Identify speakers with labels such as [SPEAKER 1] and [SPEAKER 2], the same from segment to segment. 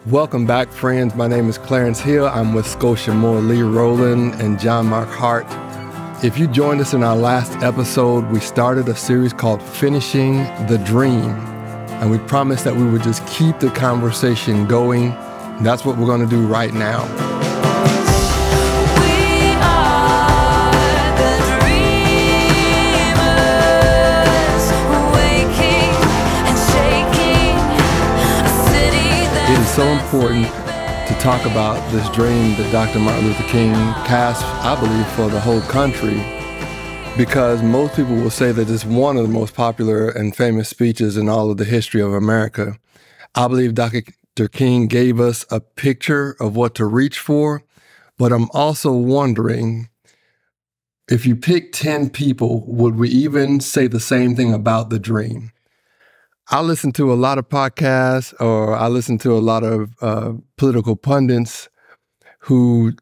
[SPEAKER 1] Welcome back, friends. My name is Clarence Hill. I'm with Scotia Moore, Lee Rowland, and John Mark Hart. If you joined us in our last episode, we started a series called Finishing the Dream. And we promised that we would just keep the conversation going. And that's what we're going to do right now. It is so important to talk about this dream that Dr. Martin Luther King cast, I believe, for the whole country, because most people will say that it's one of the most popular and famous speeches in all of the history of America. I believe Dr. King gave us a picture of what to reach for, but I'm also wondering, if you pick 10 people, would we even say the same thing about the dream? I listen to a lot of podcasts, or I listen to a lot of political pundits who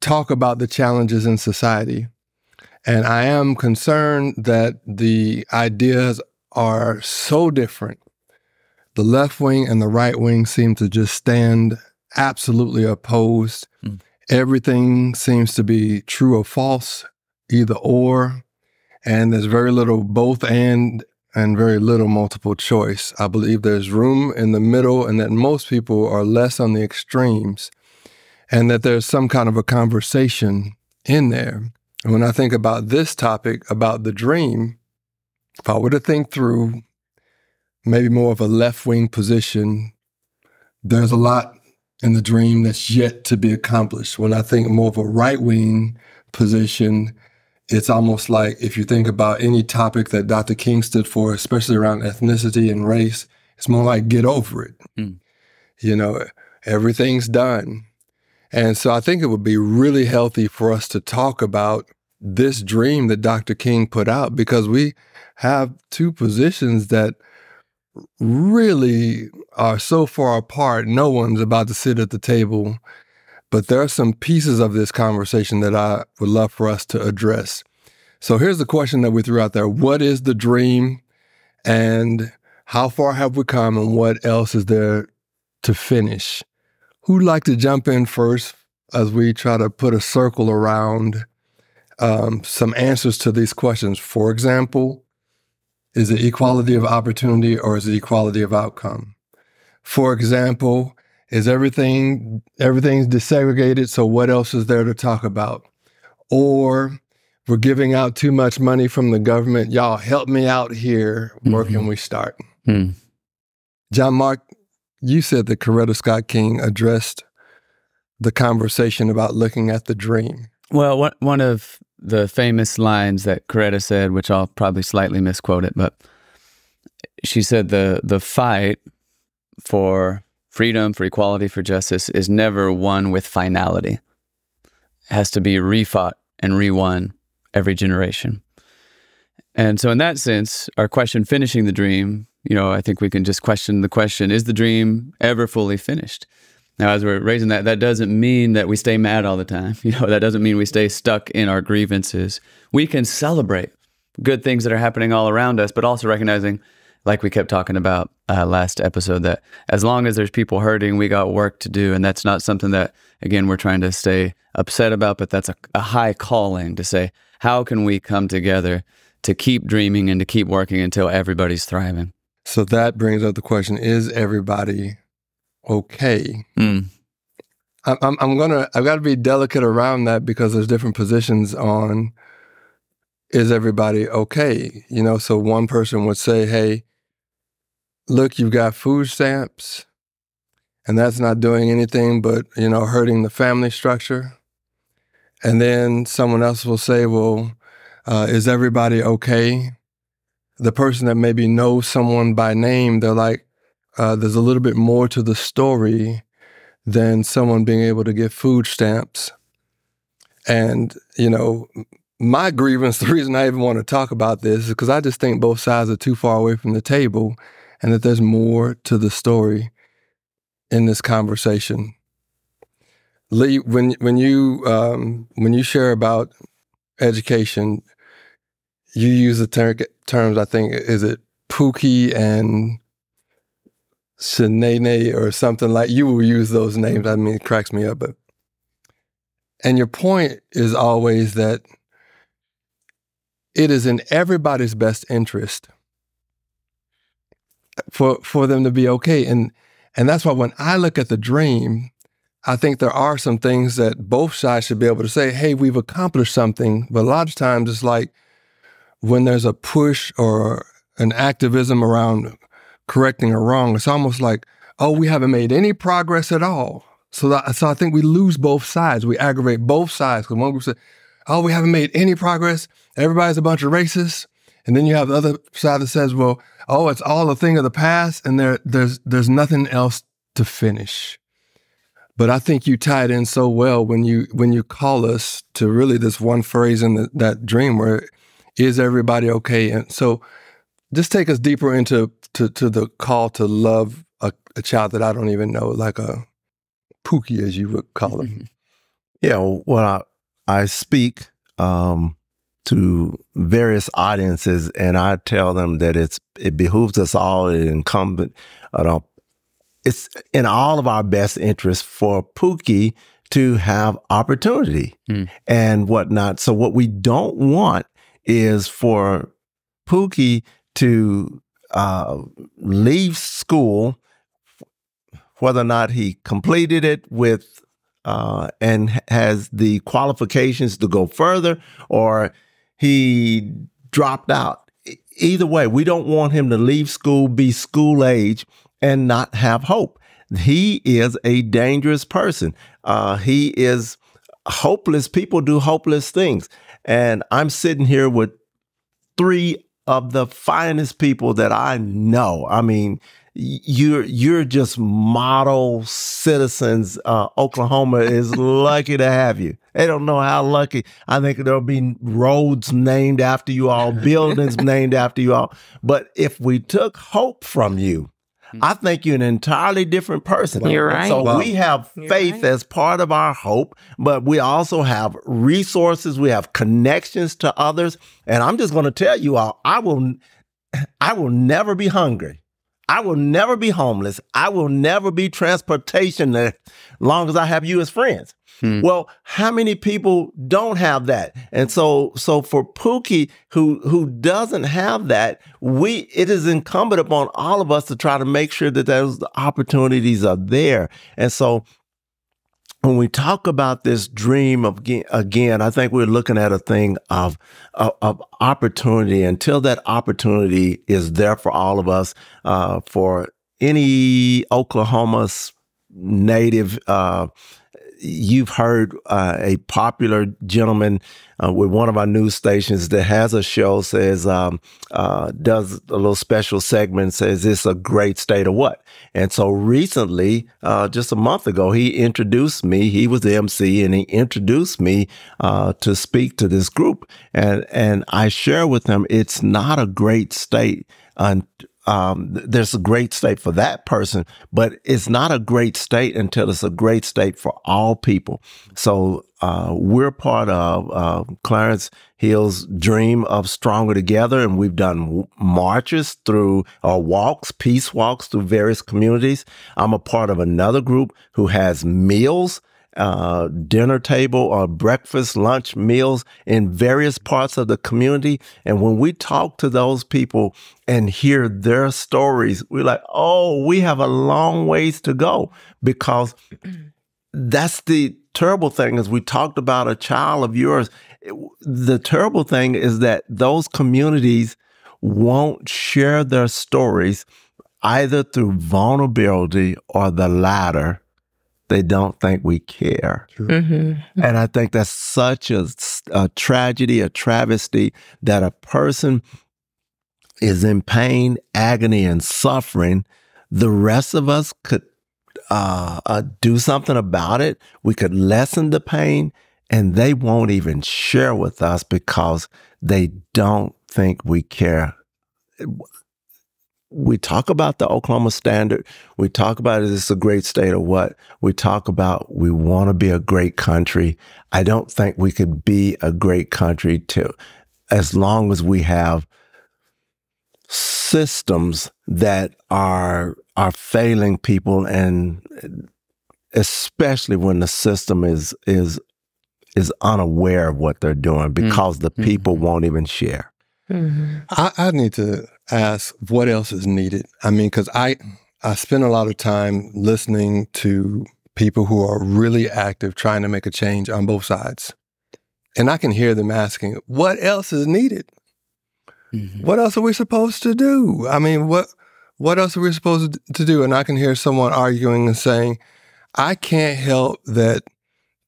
[SPEAKER 1] talk about the challenges in society. And I am concerned that the ideas are so different. The left wing and the right wing seem to just stand absolutely opposed. Everything seems to be true or false, either or, and there's very little both and very little multiple choice. I believe there's room in the middle, and that most people are less on the extremes, and that there's some kind of a conversation in there. And when I think about this topic, about the dream, if I were to think through maybe more of a left-wing position, there's a lot in the dream that's yet to be accomplished. When I think more of a right-wing position, it's almost like if you think about any topic that Dr. King stood for, especially around ethnicity and race, it's more like get over it. You know, everything's done. And so I think it would be really healthy for us to talk about this dream that Dr. King put out, because we have two positions that really are so far apart. No one's about to sit at the table. But there are some pieces of this conversation that I would love for us to address. So here's the question that we threw out there. What is the dream, and how far have we come, and what else is there to finish? Who'd like to jump in first as we try to put a circle around some answers to these questions? For example, is it equality of opportunity, or is it equality of outcome? For example, is everything's desegregated, so what else is there to talk about? Or we're giving out too much money from the government. Y'all help me out here. Where can we start? John Mark, you said that Coretta Scott King addressed the conversation about looking at the dream.
[SPEAKER 2] Well, one of the famous lines that Coretta said, which I'll probably slightly misquote it, but she said the fight for freedom, for equality, for justice is never won with finality. It has to be refought and rewon every generation. And so in that sense, our question, finishing the dream, I think we can just question the question, is the dream ever fully finished? Now, as we're raising that doesn't mean that we stay mad all the time. That doesn't mean we stay stuck in our grievances. We can celebrate good things that are happening all around us, but also recognizing, like we kept talking about last episode, that as long as there's people hurting, we got work to do. And that's not something that, again, we're trying to stay upset about, but that's a high calling to say, how can we come together to keep dreaming and to keep working until everybody's thriving?
[SPEAKER 1] So that brings up the question, is everybody okay? I've got to be delicate around that, because there's different positions on, is everybody okay? So one person would say, hey, look, you've got food stamps, and that's not doing anything but, hurting the family structure. And then someone else will say, well, is everybody okay? The person that maybe knows someone by name, they're like, there's a little bit more to the story than someone being able to get food stamps. And, my grievance, the reason I even want to talk about this is because I just think both sides are too far away from the table, and that there's more to the story in this conversation. Lee, when you share about education, you use the terms, I think, is it Pookie and Shanae or something like, you will use those names. I mean, it cracks me up. And your point is always that it is in everybody's best interest for them to be okay. And that's why when I look at the dream, I think there are some things that both sides should be able to say, hey, we've accomplished something. But a lot of times it's like when there's a push or an activism around correcting a wrong, it's almost like, oh, we haven't made any progress at all. So I think we lose both sides. We aggravate both sides. Because one group says, oh, we haven't made any progress. Everybody's a bunch of racists. And then you have the other side that says, well, oh, it's all a thing of the past, and there's nothing else to finish. But I think you tied in so well when you call us to really this one phrase in that dream where, is everybody okay? And so just take us deeper into the call to love a child that I don't even know, like a Pookie, as you would call him.
[SPEAKER 3] Yeah, well, I speak to various audiences, and I tell them that it behooves us all, it incumbent, it's in all of our best interest for Pookie to have opportunity and whatnot. So what we don't want is for Pookie to leave school, whether or not he completed it with and has the qualifications to go further, or he dropped out. Either way, we don't want him to leave school, be school age, and not have hope. He is a dangerous person. He is hopeless. People do hopeless things. And I'm sitting here with three of the finest people that I know. I mean, you're just model citizens. Oklahoma is lucky to have you. They don't know how lucky. I think there'll be roads named after you all, buildings named after you all. But if we took hope from you, I think you're an entirely different person.
[SPEAKER 4] You're right.
[SPEAKER 3] So we have faith as part of our hope, but we also have resources. We have connections to others. And I'm just going to tell you all, I will never be hungry. I will never be homeless. I will never be transportation as long as I have you as friends. Well, how many people don't have that? And so for Pookie, who doesn't have that, it is incumbent upon all of us to try to make sure that those opportunities are there. And so when we talk about this dream of, again, I think we're looking at a thing of opportunity. Until that opportunity is there for all of us, for any Oklahoma native. You've heard a popular gentleman with one of our news stations that has a show, says, does a little special segment, says it's a great state of what? And so recently, just a month ago, he introduced me. He was the MC, and he introduced me to speak to this group. And I share with him, it's not a great state. There's a great state for that person, but it's not a great state until it's a great state for all people. So we're part of Clarence Hill's dream of Stronger Together, and we've done marches through, walks, peace walks through various communities. I'm a part of another group who has meals, dinner table or breakfast, lunch meals in various parts of the community. And when we talk to those people and hear their stories, we're like, oh, we have a long ways to go, because that's the terrible thing. As we talked about a child of yours, the terrible thing is that those communities won't share their stories either through vulnerability or the latter. They don't think we care. And I think that's such a tragedy, a travesty, that a person is in pain, agony, and suffering. The rest of us could do something about it. We could lessen the pain, and they won't even share with us because they don't think we care. We talk about the Oklahoma Standard. We talk about it's a great state or what. We talk about we want to be a great country. I don't think we could be a great country as long as we have systems that are failing people, and especially when the system is unaware of what they're doing because the people won't even share.
[SPEAKER 1] I need to ask what else is needed. I mean, because I spend a lot of time listening to people who are really active trying to make a change on both sides. And I can hear them asking, what else is needed? What else are we supposed to do? I mean, what else are we supposed to do? And I can hear someone arguing and saying, I can't help that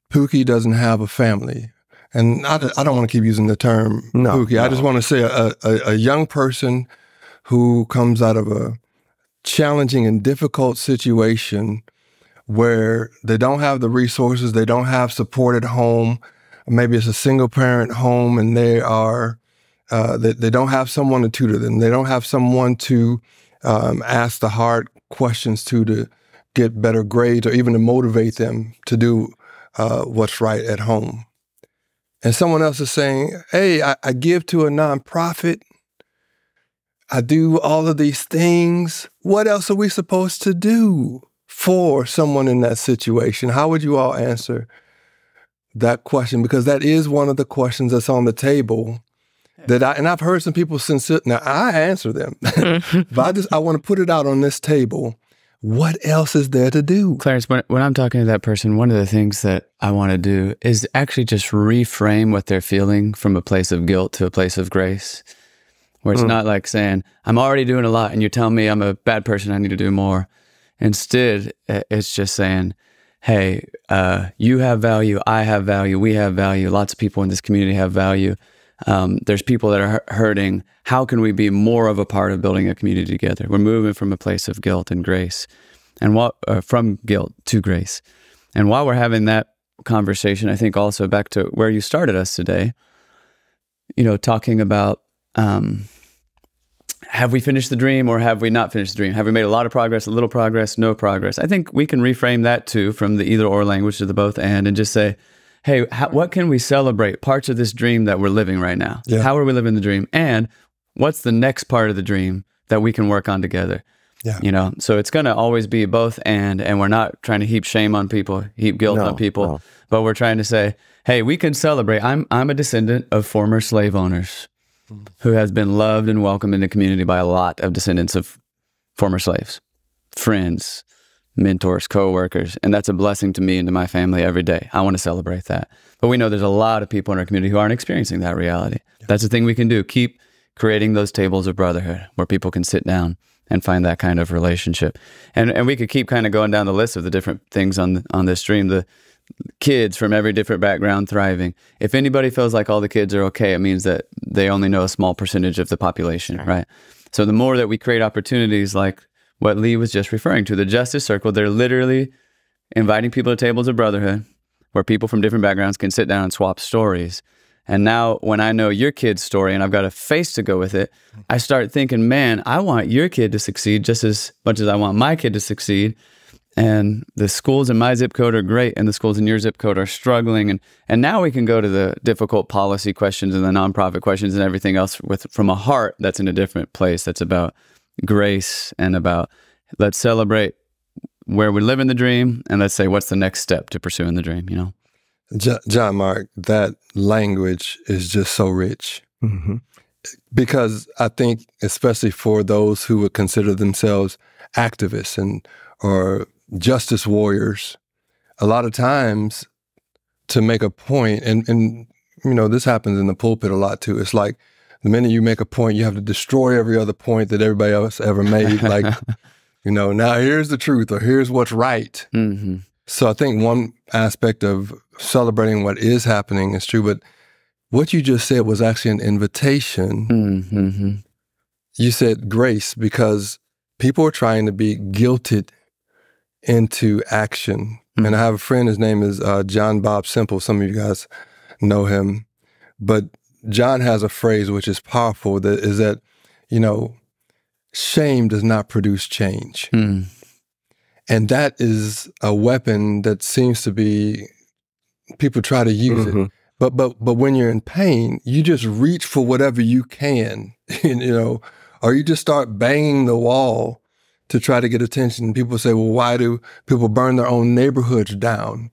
[SPEAKER 1] Pookie doesn't have a family. And I don't want to keep using the term Pookie. No. I just want to say a young person who comes out of a challenging and difficult situation where they don't have the resources, they don't have support at home. Maybe it's a single parent home and they don't have someone to tutor them. They don't have someone to ask the hard questions to get better grades or even to motivate them to do what's right at home. And someone else is saying, hey, I give to a nonprofit. I do all of these things. What else are we supposed to do for someone in that situation? How would you all answer that question? Because that is one of the questions that's on the table that I've heard some people now I answer them, but I want to put it out on this table. What else is there to do?
[SPEAKER 2] Clarence, when I'm talking to that person, one of the things that I want to do is actually just reframe what they're feeling from a place of guilt to a place of grace, where it's not like saying, I'm already doing a lot and you're telling me I'm a bad person, I need to do more. Instead, it's just saying, hey, you have value, I have value, we have value, lots of people in this community have value. There's people that are hurting. How can we be more of a part of building a community together? We're moving from a place of guilt and grace, and from guilt to grace. And while we're having that conversation, I think also back to where you started us today, talking about have we finished the dream or have we not finished the dream? Have we made a lot of progress, a little progress, no progress? I think we can reframe that too from the either or language to the both and just say, hey, what can we celebrate parts of this dream that we're living right now? Yeah. How are we living the dream? And what's the next part of the dream that we can work on together? Yeah. So it's going to always be both and we're not trying to heap shame on people, heap guilt on people, but we're trying to say, hey, we can celebrate. I'm a descendant of former slave owners who has been loved and welcomed in the community by a lot of descendants of former slaves, friends, mentors, co-workers, and that's a blessing to me and to my family every day. I want to celebrate that. But we know there's a lot of people in our community who aren't experiencing that reality. Yeah. That's the thing we can do. Keep creating those tables of brotherhood where people can sit down and find that kind of relationship. And we could keep kind of going down the list of the different things on this stream. The kids from every different background thriving. If anybody feels like all the kids are okay, it means that they only know a small percentage of the population, right? So the more that we create opportunities like what Lee was just referring to, the Justice Circle, they're literally inviting people to tables of brotherhood where people from different backgrounds can sit down and swap stories. And now when I know your kid's story and I've got a face to go with it, I start thinking, man, I want your kid to succeed just as much as I want my kid to succeed. And the schools in my zip code are great and the schools in your zip code are struggling. And now we can go to the difficult policy questions and the nonprofit questions and everything else from a heart that's in a different place, that's about grace and about let's celebrate where we live in the dream and let's say what's the next step to pursuing the dream,
[SPEAKER 1] John Mark, that language is just so rich. Because I think especially for those who would consider themselves activists or justice warriors, a lot of times to make a point, and this happens in the pulpit a lot too. It's like the minute you make a point, you have to destroy every other point that everybody else ever made. Like, now here's the truth or here's what's right. So I think one aspect of celebrating what is happening is true, but what you just said was actually an invitation. You said grace because people are trying to be guilted into action. And I have a friend, his name is John Bob Simple. Some of you guys know him. But John has a phrase which is powerful, that is that, shame does not produce change. And that is a weapon that seems to be, people try to use it. But when you're in pain, you just reach for whatever you can, or you just start banging the wall to try to get attention. People say, well, why do people burn their own neighborhoods down?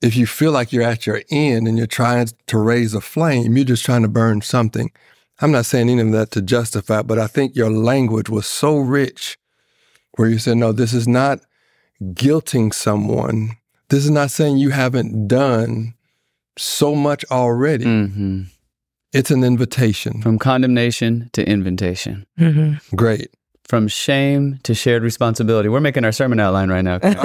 [SPEAKER 1] If you feel like you're at your end and you're trying to raise a flame, you're just trying to burn something. I'm not saying any of that to justify, but I think your language was so rich where you said, no, this is not guilting someone. This is not saying you haven't done so much already.
[SPEAKER 2] Mm-hmm.
[SPEAKER 1] It's an invitation.
[SPEAKER 2] From condemnation to invitation.
[SPEAKER 1] Mm-hmm. Great.
[SPEAKER 2] From shame to shared responsibility. We're making our sermon outline right now.
[SPEAKER 1] but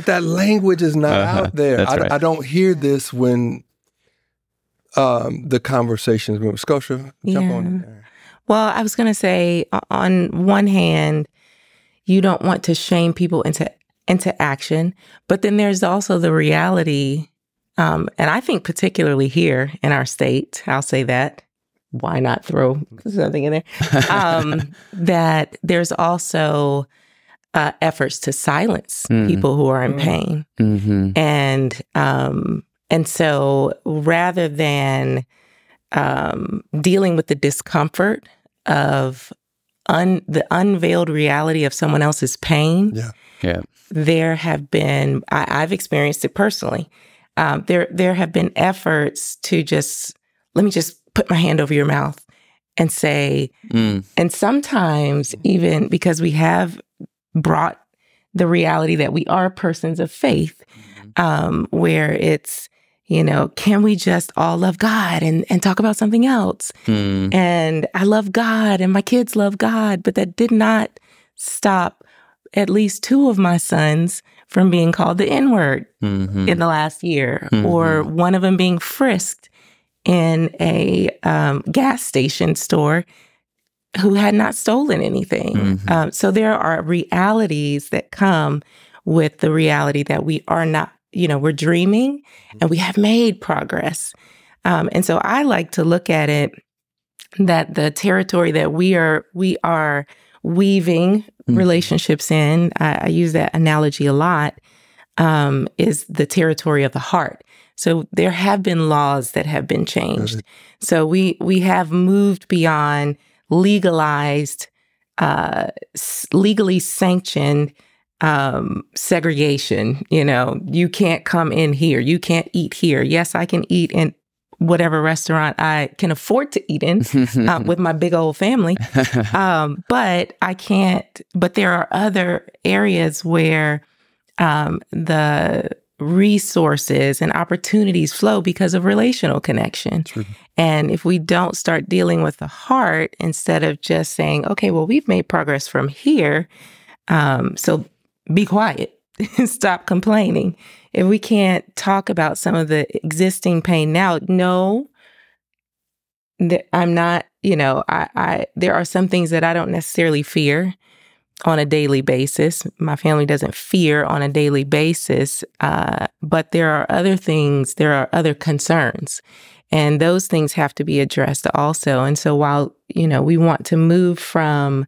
[SPEAKER 1] that language is not out there.
[SPEAKER 2] That's right.
[SPEAKER 1] I don't hear this when the conversations move. Scotia, jump on in there.
[SPEAKER 4] Well, I was going to say, on one hand, you don't want to shame people into action, but then there's also the reality, and I think particularly here in our state, I'll say that. Why not throw something in there? That there's also efforts to silence people who are in pain. Mm-hmm. And so rather than dealing with the discomfort of the unveiled reality of someone else's pain, there have been, I've experienced it personally, there have been efforts to let me just put my hand over your mouth and say, and sometimes even because we have brought the reality that we are persons of faith, where it's, can we just all love God and talk about something else? And I love God and my kids love God, but that did not stop at least 2 of my sons from being called the N-word in the last year, or one of them being frisked in a gas station store who had not stolen anything. So there are realities that come with the reality that we are not, we're dreaming and we have made progress. And so I like to look at it that the territory that we are weaving relationships in, I use that analogy a lot, is the territory of the heart. So there have been laws that have been changed. So we have moved beyond legalized, legally sanctioned segregation. You can't come in here. You can't eat here. Yes, I can eat in whatever restaurant I can afford to eat in with my big old family. But I can't, but there are other areas where the resources and opportunities flow because of relational connection. True. And if we don't start dealing with the heart instead of just saying, okay, well, we've made progress from here, so be quiet and stop complaining. If we can't talk about some of the existing pain now, no, I'm not, there are some things that I don't necessarily fear on a daily basis. My family doesn't fear on a daily basis, but there are other things, there are other concerns, and those things have to be addressed also. And so while, we want to move from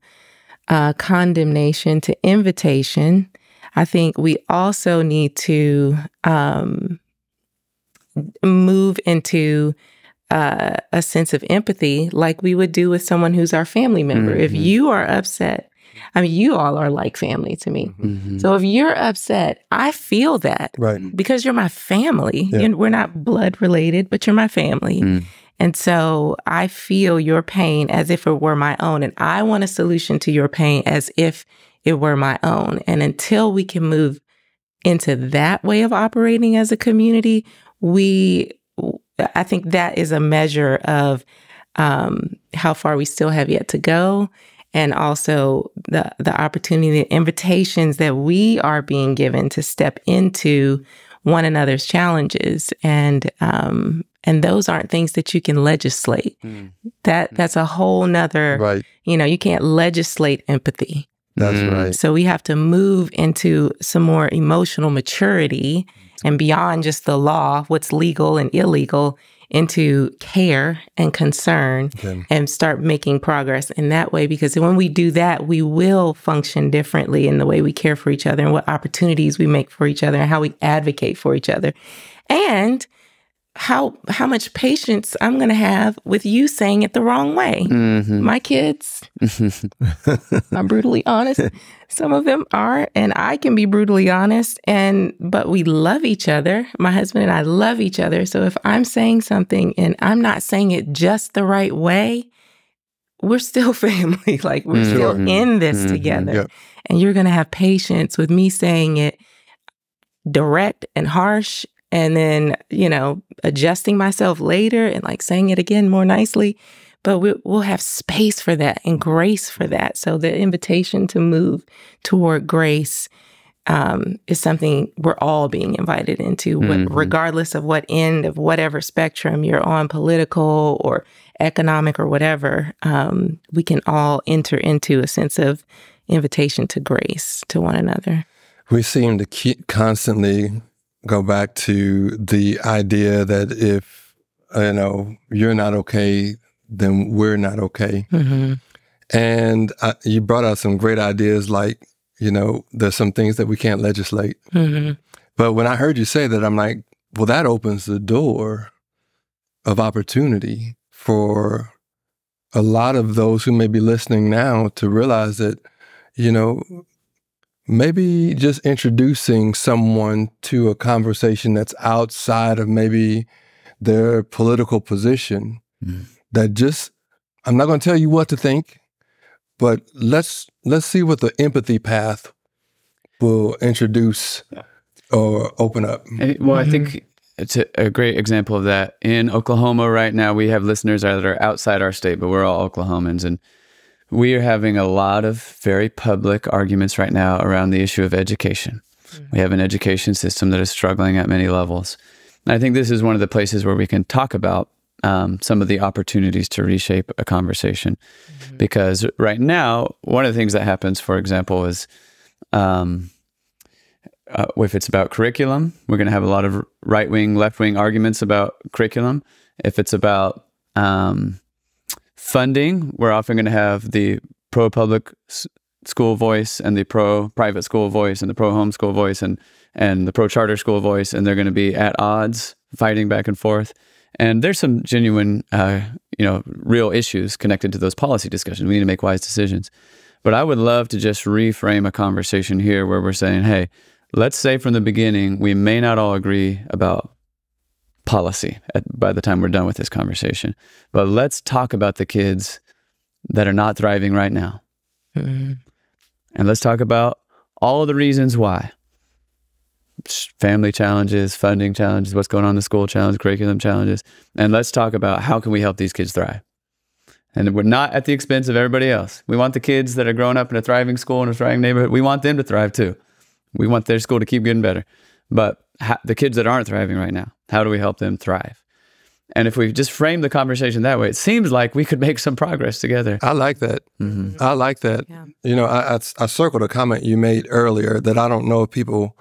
[SPEAKER 4] condemnation to invitation, I think we also need to move into a sense of empathy like we would do with someone who's our family member. If you are upset, you all are like family to me. So if you're upset, I feel that because you're my family. Yeah. We're not blood related, but you're my family. And so I feel your pain as if it were my own. And I want a solution to your pain as if it were my own. And until we can move into that way of operating as a community, I think that is a measure of how far we still have yet to go. And also the opportunity, the invitations that we are being given to step into one another's challenges. And those aren't things that you can legislate. That's a whole nother, you can't legislate empathy.
[SPEAKER 1] That's right.
[SPEAKER 4] So we have to move into some more emotional maturity and beyond just the law, what's legal and illegal, into care and concern and start making progress in that way. Because when we do that, we will function differently in the way we care for each other and what opportunities we make for each other and how we advocate for each other. And how much patience I'm going to have with you saying it the wrong way. My kids are brutally honest. Some of them are, and I can be brutally honest. But we love each other. My husband and I love each other. So if I'm saying something and I'm not saying it just the right way, we're still family. Like, we're still in this together.
[SPEAKER 1] Yep.
[SPEAKER 4] And you're going to have patience with me saying it direct and harsh, and then, adjusting myself later and like saying it again more nicely. But we'll have space for that and grace for that. So the invitation to move toward grace is something we're all being invited into, regardless of what end of whatever spectrum you're on, political or economic or whatever. We can all enter into a sense of invitation to grace to one another.
[SPEAKER 1] We seem to constantly go back to the idea that if, you're not okay, then we're not okay. And you brought out some great ideas like, there's some things that we can't legislate. But when I heard you say that, I'm like, well, that opens the door of opportunity for a lot of those who may be listening now to realize that, maybe just introducing someone to a conversation that's outside of maybe their political position, that just, I'm not going to tell you what to think, but let's see what the empathy path will introduce or open up.
[SPEAKER 2] Well, I think it's a great example of that. In Oklahoma right now, we have listeners that are outside our state, but we're all Oklahomans, and we are having a lot of very public arguments right now around the issue of education. We have an education system that is struggling at many levels. And I think this is one of the places where we can talk about some of the opportunities to reshape a conversation. Because right now, one of the things that happens, for example, is if it's about curriculum, we're going to have a lot of right-wing, left-wing arguments about curriculum. If it's about funding, we're often going to have the pro-public school voice and the pro-private school voice and the pro-homeschool voice and the pro-charter school voice, and they're going to be at odds, fighting back and forth. And there's some genuine, real issues connected to those policy discussions. We need to make wise decisions. But I would love to just reframe a conversation here where we're saying, hey, let's say from the beginning, we may not all agree about policy by the time we're done with this conversation. But let's talk about the kids that are not thriving right now. And let's talk about all of the reasons why. Family challenges, funding challenges, what's going on in the school challenge, curriculum challenges. And let's talk about how can we help these kids thrive. And we're not at the expense of everybody else. We want the kids that are growing up in a thriving school in a thriving neighborhood, we want them to thrive too. We want their school to keep getting better. But the kids that aren't thriving right now, how do we help them thrive? And if we just frame the conversation that way, it seems like we could make some progress together.
[SPEAKER 1] I like that. I like that. Yeah. I circled a comment you made earlier that I don't know if people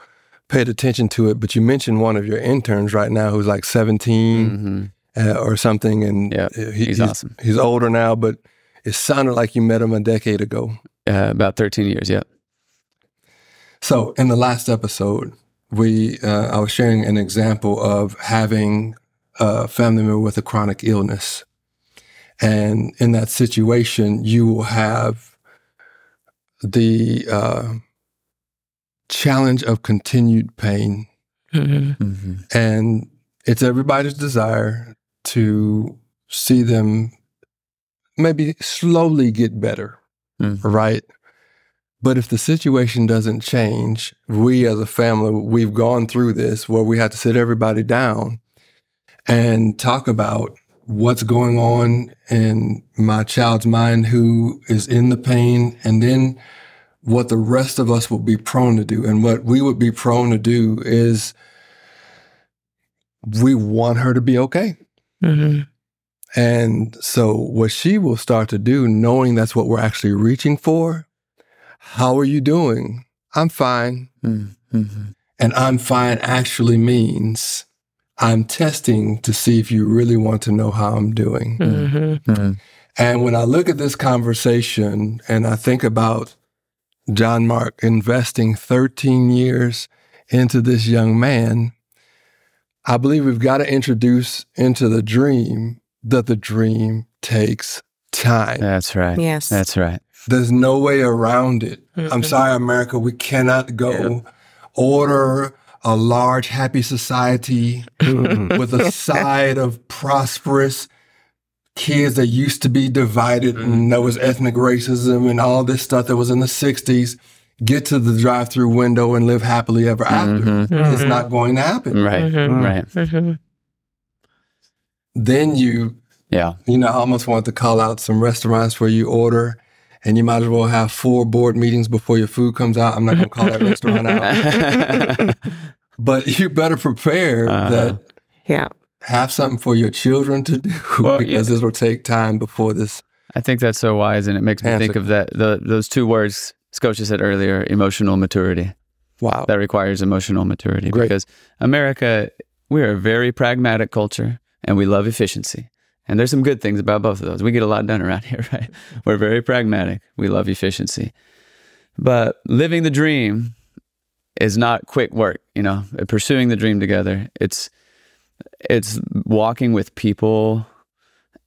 [SPEAKER 1] paid attention to it, but you mentioned one of your interns right now who's like 17 or something. And
[SPEAKER 2] he's awesome.
[SPEAKER 1] He's older now, but it sounded like you met him a decade ago.
[SPEAKER 2] About 13 years, yeah.
[SPEAKER 1] So in the last episode, I was sharing an example of having a family member with a chronic illness. And in that situation, you will have the challenge of continued pain. And it's everybody's desire to see them maybe slowly get better, right? But if the situation doesn't change, we as a family, we've gone through this where we had to sit everybody down and talk about what's going on in my child's mind who is in the pain, and then what the rest of us will be prone to do. And what we would be prone to do is we want her to be okay. And so what she will start to do, knowing that's what we're actually reaching for, how are you doing? I'm fine. And I'm fine actually means I'm testing to see if you really want to know how I'm doing. And when I look at this conversation and I think about John Mark investing 13 years into this young man, I believe we've got to introduce into the dream that the dream takes time.
[SPEAKER 2] That's right.
[SPEAKER 4] Yes.
[SPEAKER 2] That's right.
[SPEAKER 1] There's no way around it. I'm sorry, America, we cannot go order a large, happy society with a side of prosperous kids that used to be divided, and there was ethnic racism and all this stuff that was in the 60s, get to the drive-through window and live happily ever after. It's not going to happen.
[SPEAKER 2] Right. Right.
[SPEAKER 1] Then you know, I almost want to call out some restaurants where you order and you might as well have 4 board meetings before your food comes out. I'm not going to call that restaurant out. But you better prepare that. Have something for your children to do, because this will take time before this.
[SPEAKER 2] I think that's so wise, and it makes me think of those 2 words Scotia said earlier, emotional maturity.
[SPEAKER 1] Wow.
[SPEAKER 2] That requires emotional maturity. Because America, we're a very pragmatic culture, and we love efficiency. And there's some good things about both of those. We get a lot done around here, right? We're very pragmatic. We love efficiency. But living the dream is not quick work, you know, pursuing the dream together. It's walking with people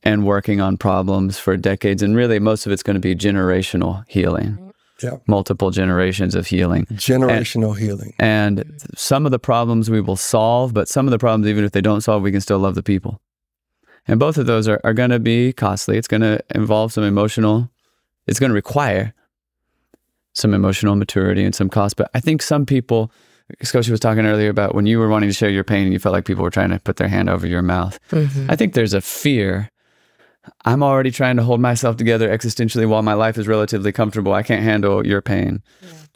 [SPEAKER 2] and working on problems for decades. And really, most of it's going to be generational healing. Multiple generations of healing.
[SPEAKER 1] Generational healing.
[SPEAKER 2] And some of the problems we will solve, but some of the problems, even if they don't solve, we can still love the people. And both of those are going to be costly. It's going to involve some emotional, it's going to require some emotional maturity and some cost. But I think some people, Scotia was talking earlier about when you were wanting to share your pain and you felt like people were trying to put their hand over your mouth. I think there's a fear. I'm already trying to hold myself together existentially while my life is relatively comfortable. I can't handle your pain.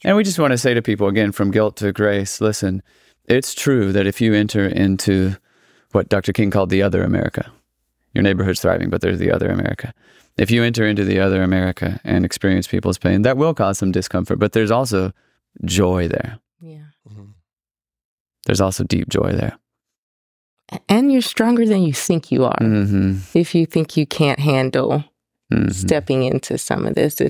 [SPEAKER 2] And we just want to say to people, again, from guilt to grace, listen, it's true that if you enter into what Dr. King called the other America, your neighborhood's thriving, but there's the other America. If you enter into the other America and experience people's pain, that will cause some discomfort, but there's also joy there. There's also deep joy there.
[SPEAKER 4] And you're stronger than you think you are. If you think you can't handle stepping into some of this,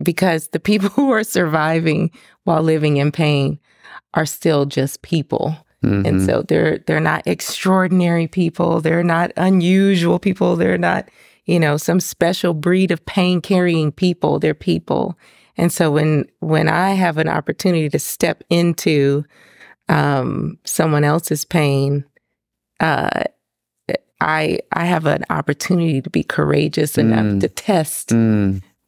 [SPEAKER 4] because the people who are surviving while living in pain are still just people. And so they're not extraordinary people. They're not unusual people. They're not, you know, some special breed of pain-carrying people. They're people. And so when I have an opportunity to step into someone else's pain, I have an opportunity to be courageous enough to test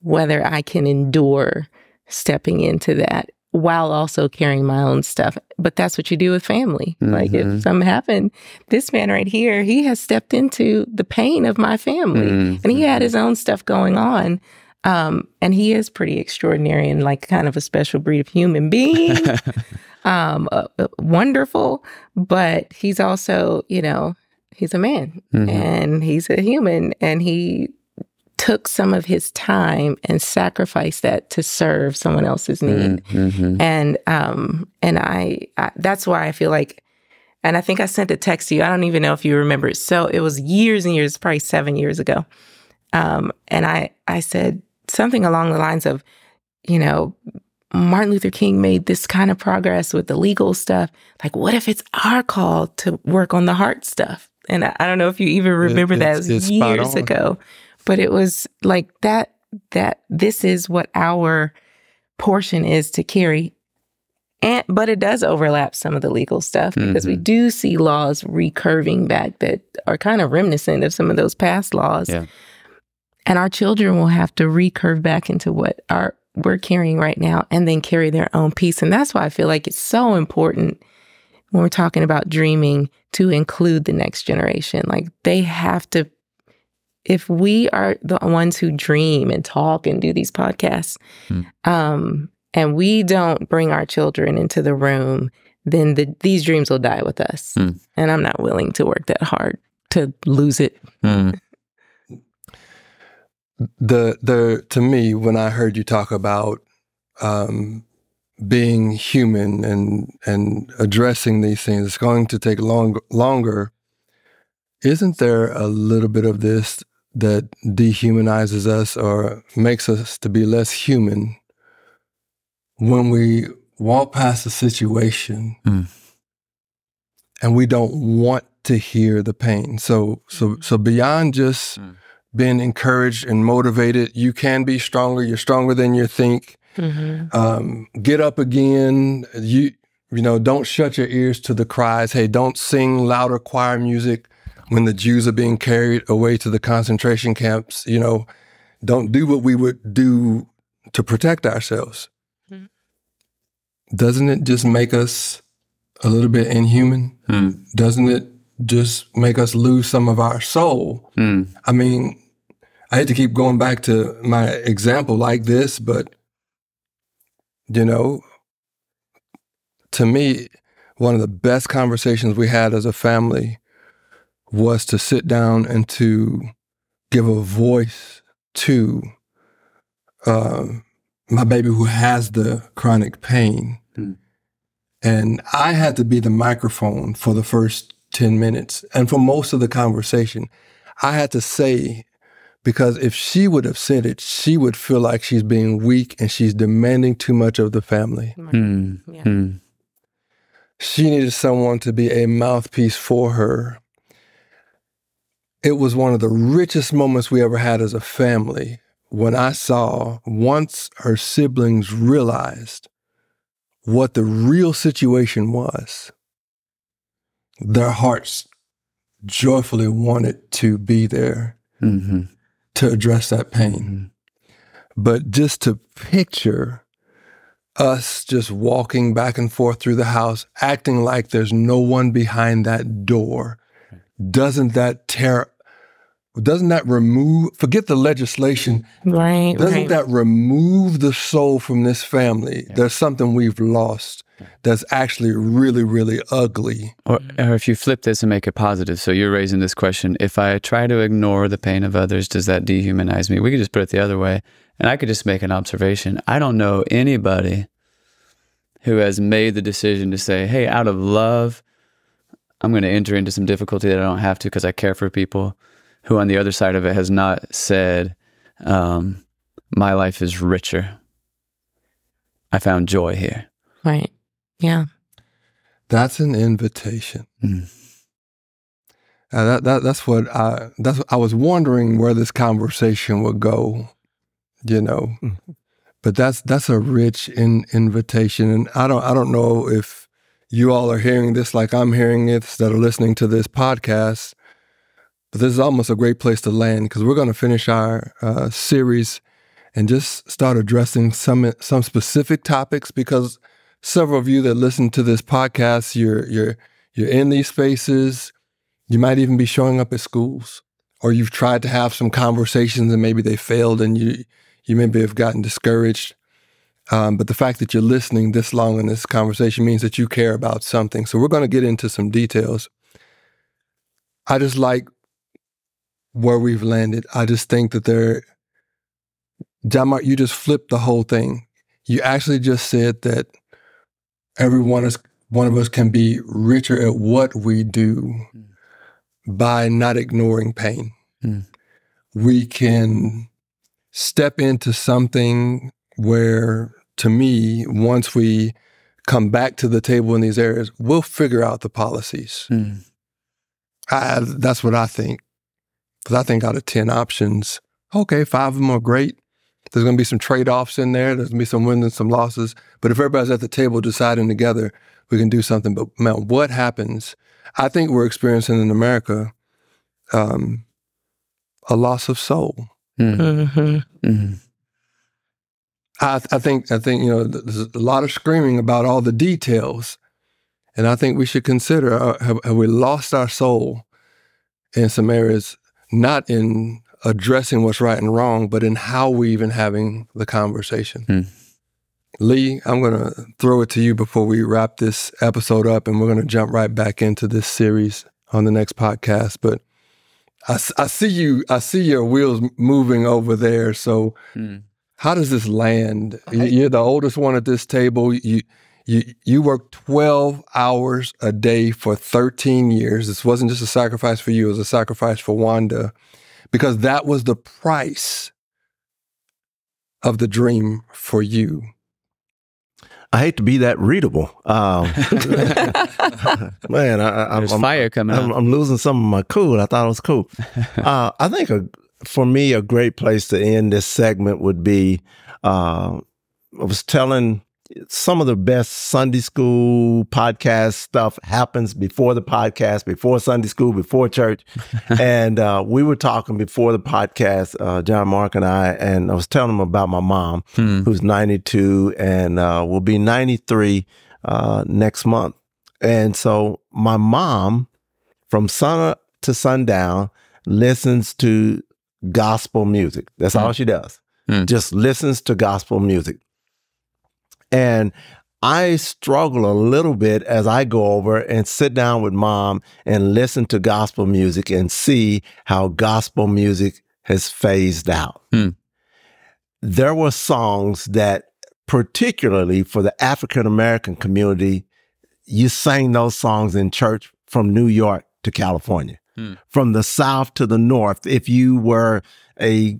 [SPEAKER 4] whether I can endure stepping into that while also carrying my own stuff. But that's what you do with family. Like if something happened, this man right here, he has stepped into the pain of my family and he had his own stuff going on. And he is pretty extraordinary and like kind of a special breed of human being. Wonderful, but he's also, you know, he's a man and he's a human, and he took some of his time and sacrificed that to serve someone else's need. And I that's why I feel like, and I think I sent a text to you. I don't even know if you remember it. So it was years and years, probably 7 years ago. And I said something along the lines of, you know, Martin Luther King made this kind of progress with the legal stuff. Like, what if it's our call to work on the heart stuff? And I don't know if you even remember that. It was years ago. But it was like that this is what our portion is to carry. But it does overlap some of the legal stuff because we do see laws recurving back that are kind of reminiscent of some of those past laws. And our children will have to recurve back into what we're carrying right now and then carry their own piece. And that's why I feel like it's so important when we're talking about dreaming to include the next generation. Like they have to, if we are the ones who dream and talk and do these podcasts, and we don't bring our children into the room, then these dreams will die with us. And I'm not willing to work that hard to lose it.
[SPEAKER 1] To me, when I heard you talk about being human and addressing these things, it's going to take longer. Isn't there a little bit of this that dehumanizes us or makes us to be less human when we walk past a situation and we don't want to hear the pain. So beyond just being encouraged and motivated, you can be stronger. You're stronger than you think. Get up again. You know, don't shut your ears to the cries. Hey, don't sing louder choir music when the Jews are being carried away to the concentration camps. You know, don't do what we would do to protect ourselves. Doesn't it just make us a little bit inhuman? Doesn't it just make us lose some of our soul? I mean, I hate to keep going back to my example like this, but, you know, to me, one of the best conversations we had as a family was to sit down and to give a voice to my baby who has the chronic pain. And I had to be the microphone for the first 10 minutes. And for most of the conversation, I had to say, because if she would have said it, she would feel like she's being weak and she's demanding too much of the family. She needed someone to be a mouthpiece for her. It was one of the richest moments we ever had as a family when I saw, once her siblings realized what the real situation was, their hearts joyfully wanted to be there to address that pain. But just to picture us just walking back and forth through the house, acting like there's no one behind that door, doesn't that remove, forget the legislation, doesn't that remove the soul from this family? There's something we've lost that's actually really, really ugly.
[SPEAKER 2] Or if you flip this and make it positive, so you're raising this question, if I try to ignore the pain of others, does that dehumanize me? We could just put it the other way, and I could just make an observation. I don't know anybody who has made the decision to say, hey, out of love, I'm going to enter into some difficulty that I don't have to because I care for people, who on the other side of it has not said, my life is richer. I found joy here.
[SPEAKER 4] Right. Yeah.
[SPEAKER 1] That's an invitation. That's what I was wondering where this conversation would go, you know. But that's a rich invitation. And I don't know if you all are hearing this like I'm hearing it that are listening to this podcast. But this is almost a great place to land because we're going to finish our series and just start addressing some specific topics, because several of you that listen to this podcast, you're in these spaces. You might even be showing up at schools, or you've tried to have some conversations and maybe they failed and you maybe have gotten discouraged. But the fact that you're listening this long in this conversation means that you care about something. So we're going to get into some details. I just like where we've landed. I just think that John Mark, you just flipped the whole thing. You actually just said that one of us can be richer at what we do by not ignoring pain. We can step into something where, to me, once we come back to the table in these areas, we'll figure out the policies. That's what I think. Because I think out of 10 options, okay, 5 of them are great. There's going to be some trade-offs in there. There's going to be some wins and some losses. But if everybody's at the table deciding together, we can do something. But man, what happens? I think we're experiencing in America a loss of soul. I think you know, there's a lot of screaming about all the details, and I think we should consider have we lost our soul in some areas, not in addressing what's right and wrong, but in how we're even having the conversation. Lee, I'm going to throw it to you before we wrap this episode up, and we're going to jump right back into this series on the next podcast. But I see your wheels moving over there. So how does this land? You're the oldest one at this table. You worked 12 hours a day for 13 years. This wasn't just a sacrifice for you, it was a sacrifice for Wanda, because that was the price of the dream for you.
[SPEAKER 3] I hate to be that readable. Man,
[SPEAKER 2] There's fire coming out.
[SPEAKER 3] I'm losing some of my cool. I thought it was cool. I think for me, a great place to end this segment would be, I was telling some of the best Sunday school podcast stuff happens before the podcast, before Sunday school, before church. And we were talking before the podcast, John Mark and I was telling him about my mom, who's 92 and will be 93 next month. And so my mom, from sun up to sundown, listens to gospel music. That's all she does. Just listens to gospel music. And I struggle a little bit as I go over and sit down with mom and listen to gospel music and see how gospel music has phased out. There were songs that, particularly for the African-American community, you sang those songs in church from New York to California, from the South to the North. If you were a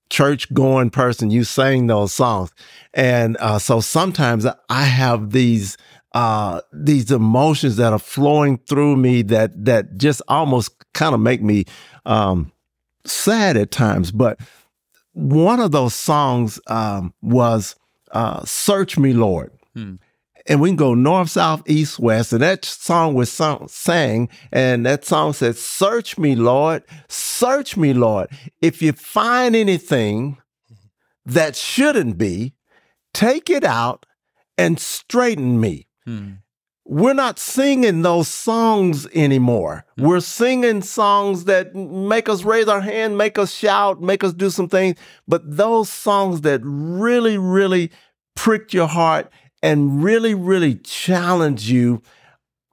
[SPEAKER 3] church-going person, you sang those songs. And so sometimes I have these emotions that are flowing through me that just almost kind of make me sad at times. But one of those songs was Search Me, Lord. And we can go north, south, east, west. And that song was sang, and that song said, search me, Lord, search me, Lord. If you find anything that shouldn't be, take it out and straighten me. We're not singing those songs anymore. We're singing songs that make us raise our hand, make us shout, make us do some things. But those songs that really, really prick your heart and really, really challenge you,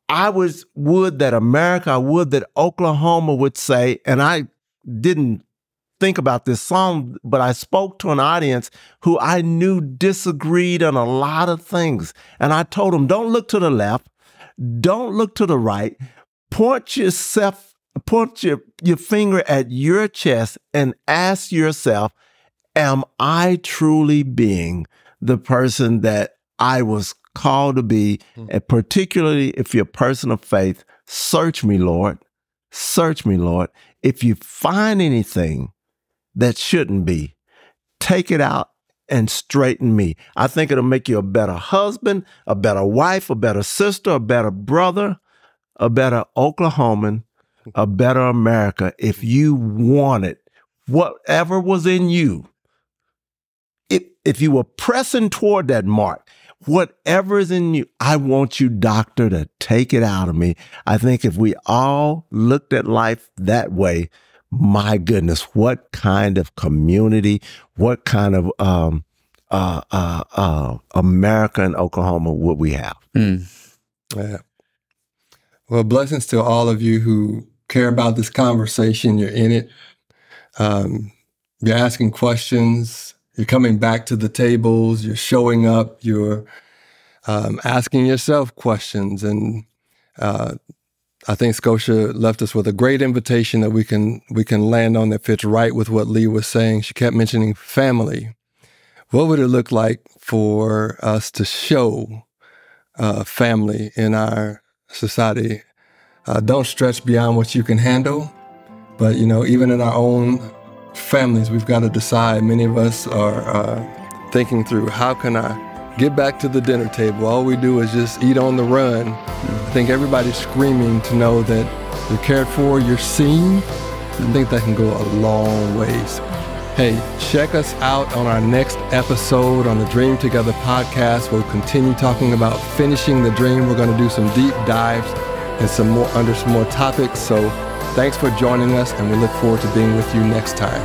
[SPEAKER 3] I would that America, I would that Oklahoma would say, and I didn't think about this song, but I spoke to an audience who I knew disagreed on a lot of things. And I told them, don't look to the left, don't look to the right, point your finger at your chest and ask yourself, am I truly being the person that I was called to be? And particularly if you're a person of faith, search me, Lord. Search me, Lord. If you find anything that shouldn't be, take it out and straighten me. I think it'll make you a better husband, a better wife, a better sister, a better brother, a better Oklahoman, a better America. If you wanted whatever was in you, if you were pressing toward that mark, whatever is in you, I want you, doctor, to take it out of me. I think if we all looked at life that way, my goodness, what kind of community, what kind of America and Oklahoma would we have?
[SPEAKER 1] Yeah. Well, blessings to all of you who care about this conversation. You're in it. You're asking questions. You're coming back to the tables. You're showing up. You're asking yourself questions. And I think Scotia left us with a great invitation that we can land on that fits right with what Lee was saying. She kept mentioning family. What would it look like for us to show family in our society? Don't stretch beyond what you can handle. But, even in our own families, we've got to decide. Many of us are thinking through, how can I get back to the dinner table? All we do is just eat on the run. I think everybody's screaming to know that you're cared for, you're seen. I think that can go a long ways. Hey, check us out on our next episode on the Dream Together podcast. We'll continue talking about finishing the dream. We're going to do some deep dives and some more topics. So thanks for joining us, and we look forward to being with you next time.